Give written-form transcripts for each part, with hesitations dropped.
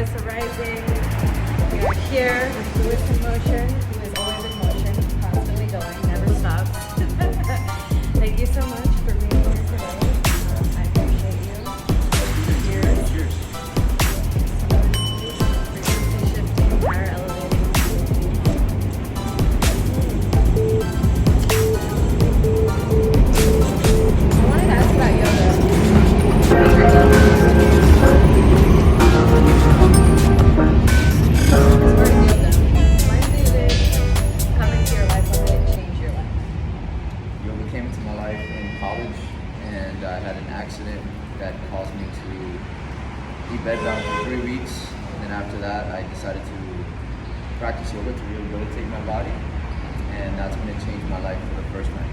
Goddess Arising. We are here with Lewis in Motion, who is always in motion, constantly going, never stops. Thank you so much for being here today. I appreciate you. Cheers. Frequency shifting, power elevating. I wanted to ask about yoga. Yoga came into my life in college, and I had an accident that caused me to be bedbound for 3 weeks. And then after that, I decided to practice yoga to rehabilitate my body, and that's when it changed my life for the first time.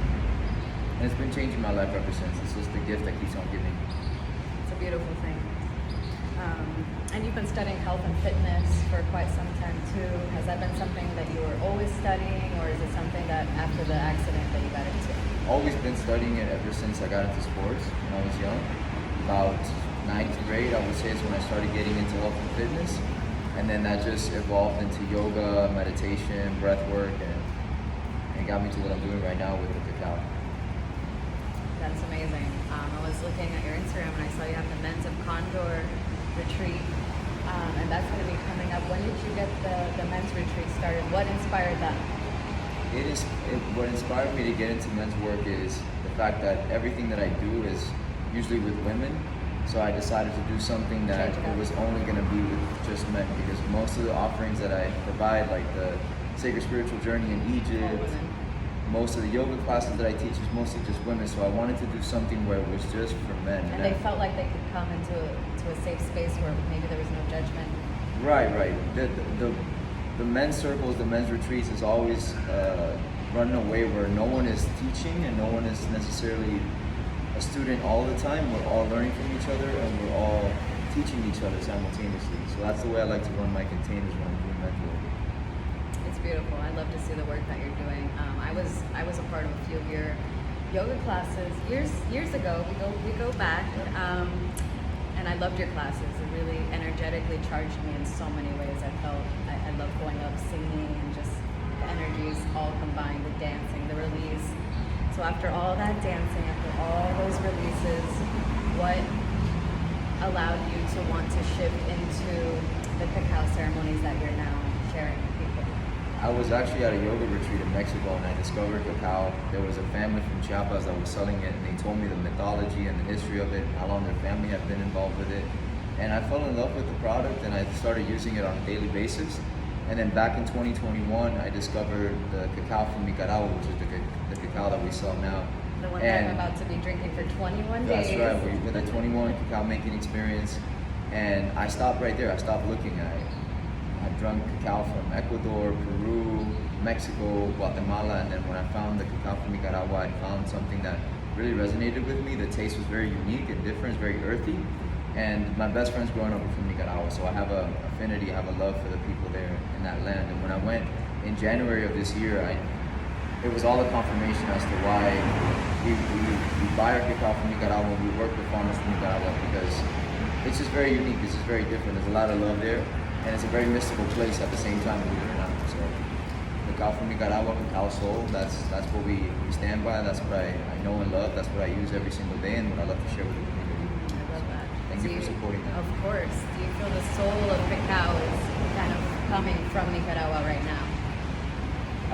And it's been changing my life ever since. It's just the gift that keeps on giving. It's a beautiful thing. And you've been studying health and fitness for quite some time too. Has that been something that you were always studying, or is it something that after the accident that you got into? Always been studying it ever since I got into sports when I was young. About 9th grade, I would say, is when I started getting into health and fitness. And then that just evolved into yoga, meditation, breath work, and it got me to what I'm doing right now with the cacao. That's amazing. I was looking at your Instagram and I saw you have the Men's of Condor retreat, and that's going to be coming up. When did you get the men's retreat started? What inspired that? What inspired me to get into men's work is the fact that everything that I do is usually with women. So I decided to do something that it was only going to be with just men, because most of the offerings that I provide, like the Sacred Spiritual Journey in Egypt, most of the yoga classes that I teach is mostly just women. So I wanted to do something where it was just for men. And they felt like they could come into a safe space where maybe there was no judgment. Right. The men's circles, the men's retreats is always run in a way where no one is teaching and no one is necessarily a student all the time. We're all learning from each other and we're all teaching each other simultaneously. So that's the way I like to run my containers when I'm doing men's work. It's beautiful. I love to see the work that you're doing. I was a part of a few of your yoga classes years ago. We go back, and I loved your classes. It really energetically charged me in so many ways. I love going up, singing, and just the energies all combined, the dancing, the release. So after all that dancing, after all those releases, what allowed you to want to shift into the cacao ceremonies that you're now sharing with people? I was actually at a yoga retreat in Mexico and I discovered cacao. There was a family from Chiapas that was selling it, and they told me the mythology and the history of it, how long their family had been involved with it. And I fell in love with the product and I started using it on a daily basis. And then back in 2021, I discovered the cacao from Nicaragua, which is the cacao that we sell now. The one that I'm about to be drinking for 21 days. That's right, we did a 21 cacao making experience. And I stopped right there. I stopped looking at it. I've drunk cacao from Ecuador, Peru, Mexico, Guatemala, and then when I found the cacao from Nicaragua, I found something that really resonated with me. The taste was very unique and different, it's very earthy. And my best friend's growing up from Nicaragua, so I have an affinity, I have a love for the people there in that land. And when I went in January of this year, it was all a confirmation as to why we buy our cacao from Nicaragua, we work with farmers from Nicaragua, because it's just very unique, it's just very different. There's a lot of love there. And it's a very mystical place at the same time, believe it or not. So, cacao from Nicaragua, cacao soul, that's what we stand by. That's what I know and love. That's what I use every single day and what I love to share with the community. I love that. Thank you for supporting that. Of course. Do you feel the soul of cacao is kind of coming from Nicaragua right now?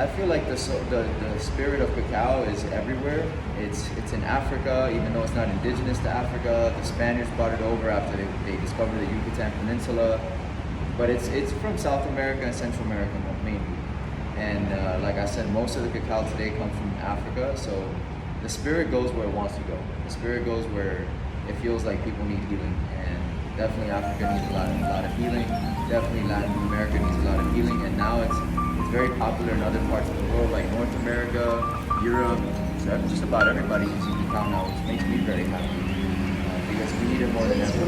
I feel like the spirit of cacao is everywhere. It's in Africa, even though it's not indigenous to Africa. The Spaniards brought it over after they discovered the Yucatan Peninsula. But it's from South America and Central America mainly. And like I said, most of the cacao today comes from Africa. So the spirit goes where it wants to go. The spirit goes where it feels like people need healing. And definitely Africa needs a lot of healing. Definitely Latin America needs a lot of healing. And now it's very popular in other parts of the world, like North America, Europe. So just about everybody using cacao now, which makes me very happy. Because we need it more than ever.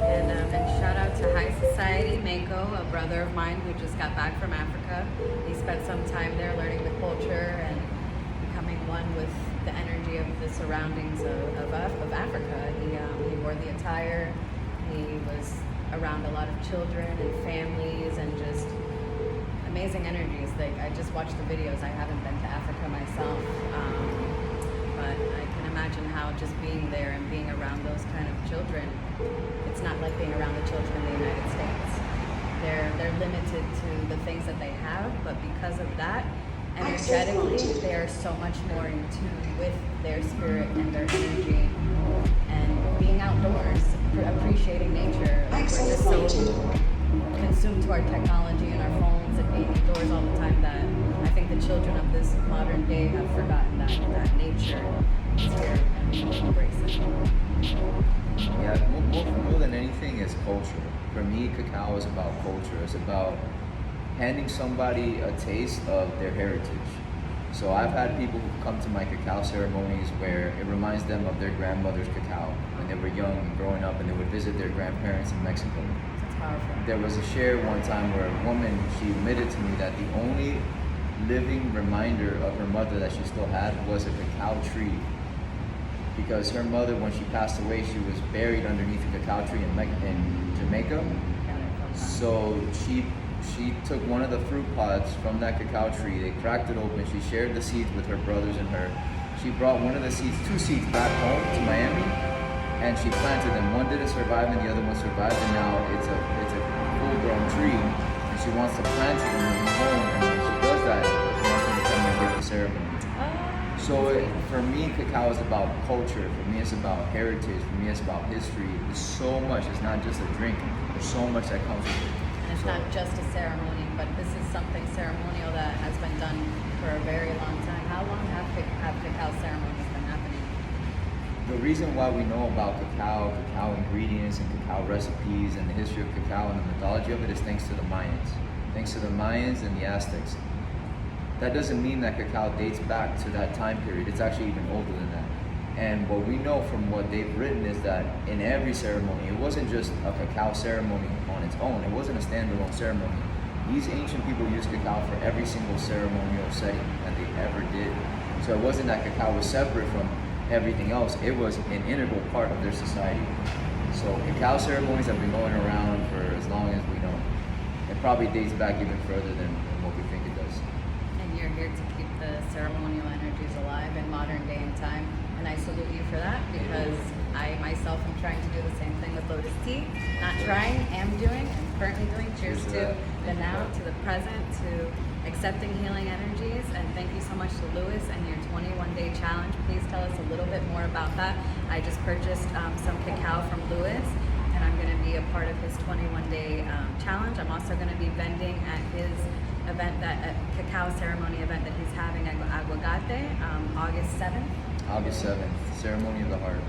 And shout out to High Society, Mako, a brother of mine who just got back from Africa. He spent some time there learning the culture and becoming one with the energy of the surroundings of Africa. He wore the attire, He was around a lot of children and families and just amazing energies. Like, I just watched the videos. I haven't been to Africa myself, but I can imagine how just being there and being around those kind of children, it's not like being around the children in the United States. They're limited to the things that they have, but because of that, energetically, they are so much more in tune with their spirit and their energy. And being outdoors, appreciating nature, like, we're just so consumed to our technology and our phones and being indoors all the time that I think the children of this modern day have forgotten that nature is here and we will embrace it. Yeah, more than anything is culture. For me, cacao is about culture. It's about handing somebody a taste of their heritage. So I've had people who come to my cacao ceremonies where it reminds them of their grandmother's cacao when they were young and growing up, and they would visit their grandparents in Mexico. That's powerful. There was a share one time where a woman, she admitted to me that the only living reminder of her mother that she still had was a cacao tree. Because her mother, when she passed away, she was buried underneath a cacao tree in Jamaica. So she took one of the fruit pods from that cacao tree, they cracked it open, she shared the seeds with her brothers and her. She brought one of the seeds, 2 seeds, back home to Miami, and she planted them. One didn't survive and the other one survived, and now it's a full-grown tree, and she wants to plant it in her home, and when she does that, she wants me to come and give the ceremony. So for me, cacao is about culture. For me, it's about heritage. For me, it's about history. There's so much. It's not just a drink. There's so much that comes with it. And it's not just a ceremony, but this is something ceremonial that has been done for a very long time. How long have cacao ceremonies been happening? The reason why we know about cacao ingredients, and cacao recipes, and the history of cacao and the mythology of it is thanks to the Mayans. Thanks to the Mayans and the Aztecs. That doesn't mean that cacao dates back to that time period. It's actually even older than that. And what we know from what they've written is that in every ceremony, it wasn't just a cacao ceremony on its own. It wasn't a standalone ceremony. These ancient people used cacao for every single ceremonial setting that they ever did. So it wasn't that cacao was separate from everything else. It was an integral part of their society. So cacao ceremonies have been going around for as long as we know. It probably dates back even further than what we think it does. And you're here to keep the ceremonial energies alive in modern day and time. And I salute you for that, because I myself am trying to do the same thing with Lotus Tea. Not trying, am doing, and currently doing. Cheers to the now, to the present, to accepting healing energies. And thank you so much to Louis and your 21-day challenge. Please tell us a little bit more about that. I just purchased some cacao from Louis, and I'm going to be a part of his 21-day challenge. I'm also going to be vending at his event, that cacao ceremony event that he's having at Aguacate, August 7th. August 7th, Ceremony of the Heart.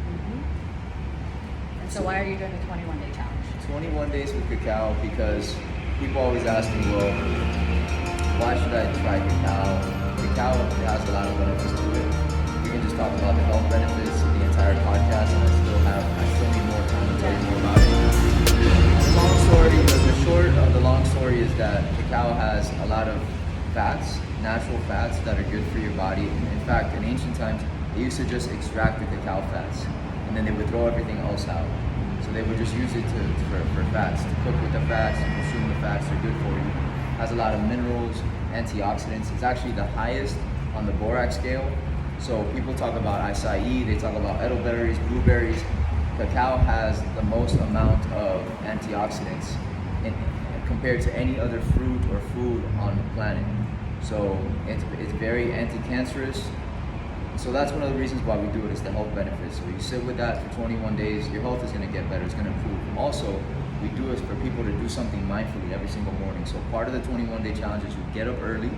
And so why are you doing the 21-day challenge? 21 days with cacao, because people always ask me, well, why should I try cacao? Cacao has a lot of benefits to it. We can just talk about the health benefits of the entire podcast, and I still need more time to tell you more about it. The short of the long story is that cacao has a lot of fats, natural fats that are good for your body. In fact, in ancient times, they used to just extract the cacao fats, and then they would throw everything else out. So they would just use it for fats, to cook with the fats, to consume the fats. They're good for you. It has a lot of minerals, antioxidants. It's actually the highest on the borax scale. So people talk about acai, they talk about elderberries, blueberries. Cacao has the most amount of antioxidants compared to any other fruit or food on the planet. So it's very anti-cancerous. So that's one of the reasons why we do it, is the health benefits. So you sit with that for 21 days, your health is going to get better, it's going to improve. Also, we do it for people to do something mindfully every single morning. So part of the 21-day challenge is you get up early,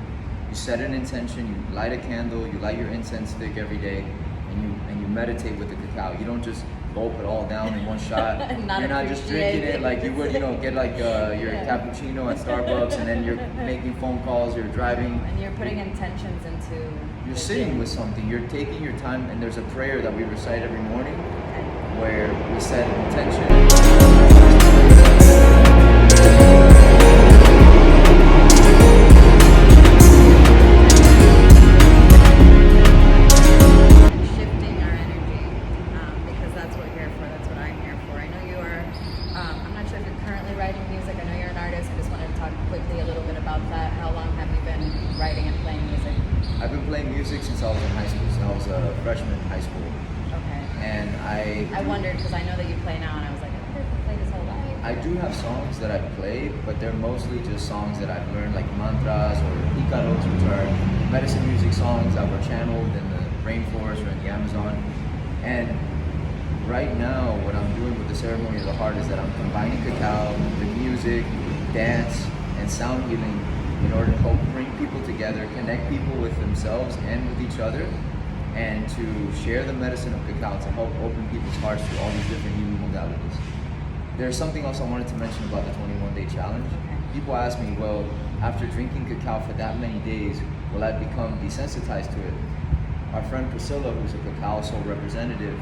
you set an intention, you light a candle, you light your incense stick every day, and you meditate with the cacao. You don't just gulp it all down in one shot. You're not just drinking it like you would, get like your cappuccino at Starbucks, and then you're making phone calls, you're driving. And you're putting intentions into... You're sitting with something, you're taking your time, and there's a prayer that we recite every morning where we set an intention. playing music since I was in high school. Since I was a freshman in high school, Okay. and I wondered because I know that you play now, and I was like, I wonder if you played his whole life. I do have songs that I play, but they're mostly just songs that I've learned, like mantras or icaros, which are medicine music songs that were channeled in the rainforest or in the Amazon. And right now, what I'm doing with the Ceremony of the Heart is that I'm combining cacao with music, dance, and sound healing in order to help bring people together, connect people with themselves and with each other, and to share the medicine of cacao to help open people's hearts to all these different healing modalities. There's something else I wanted to mention about the 21-day challenge. Okay. People ask me, well, after drinking cacao for that many days, will I become desensitized to it? Our friend Priscilla, who's a Cacao Soul representative,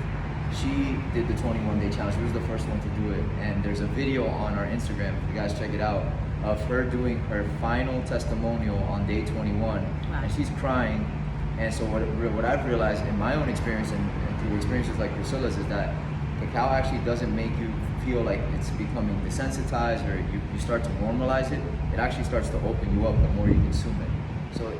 she did the 21-day challenge. She was the first one to do it. And there's a video on our Instagram, if you guys check it out, of her doing her final testimonial on day 21. Wow. And she's crying. And so what I've realized in my own experience and through experiences like Priscilla's is that cacao actually doesn't make you feel like it's becoming desensitized or you start to normalize it. It actually starts to open you up the more you consume it. So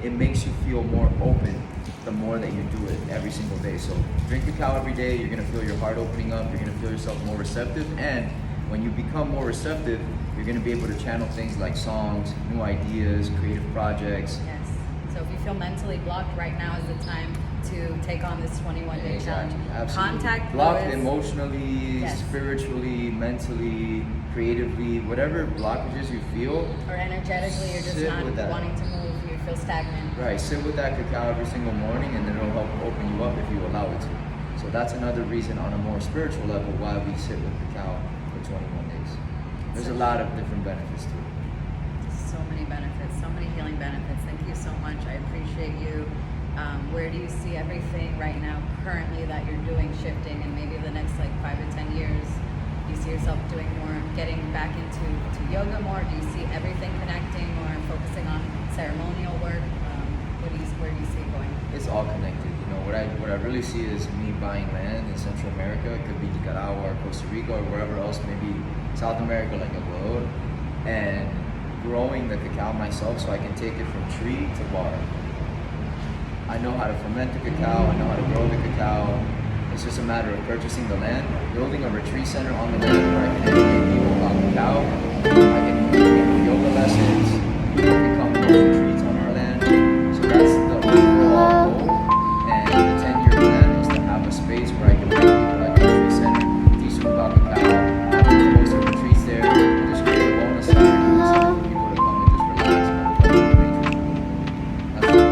it makes you feel more open the more that you do it every single day. So drink cacao every day, you're gonna feel your heart opening up, you're gonna feel yourself more receptive, and when you become more receptive, you're gonna be able to channel things like songs, new ideas, creative projects. Yes. So if you feel mentally blocked, right now is the time to take on this 21-day challenge. Absolutely. Contact blocked Louis. emotionally, Yes. spiritually, mentally, creatively, whatever blockages you feel. Or energetically, you're just Sit not with that. wanting to move, you feel stagnant. Right, sit with that cacao every single morning and then it'll help open you up if you allow it to. So that's another reason on a more spiritual level why we sit with cacao for 21 days. There's a lot of different benefits to it. So many benefits, so many healing benefits. Thank you so much. I appreciate you. Where do you see everything right now currently that you're doing shifting, and maybe the next like 5 to 10 years? Do you see yourself doing more, getting back into yoga more? Do you see everything connecting or focusing on ceremonial work? Where do you see it going? It's all connected. You know, what I really see is me buying land in Central America. It could be Nicaragua or Costa Rica or wherever else, maybe South America like Ecuador, and growing the cacao myself so I can take it from tree to bar. I know how to ferment the cacao, I know how to grow the cacao. It's just a matter of purchasing the land, building a retreat center on the land where I can educate people about cacao. I can give yoga lessons, people can come to those retreats on our land. So that's the overall goal. And the 10-year plan is to have a space where I can bring people at the retreat center, teach them about cacao, have people host their retreats there, and just create a wellness center for people to come and just relax and have a that's the goal.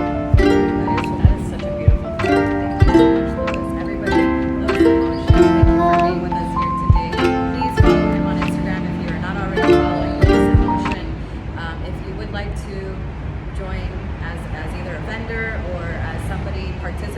That is such a beautiful thing. Thank you so much, Louis. Everybody, Louis Emotion, thank you for being with us here today. Please follow him on Instagram if you are not already following Louis Emotion. If you would like to join as either a vendor or as somebody participating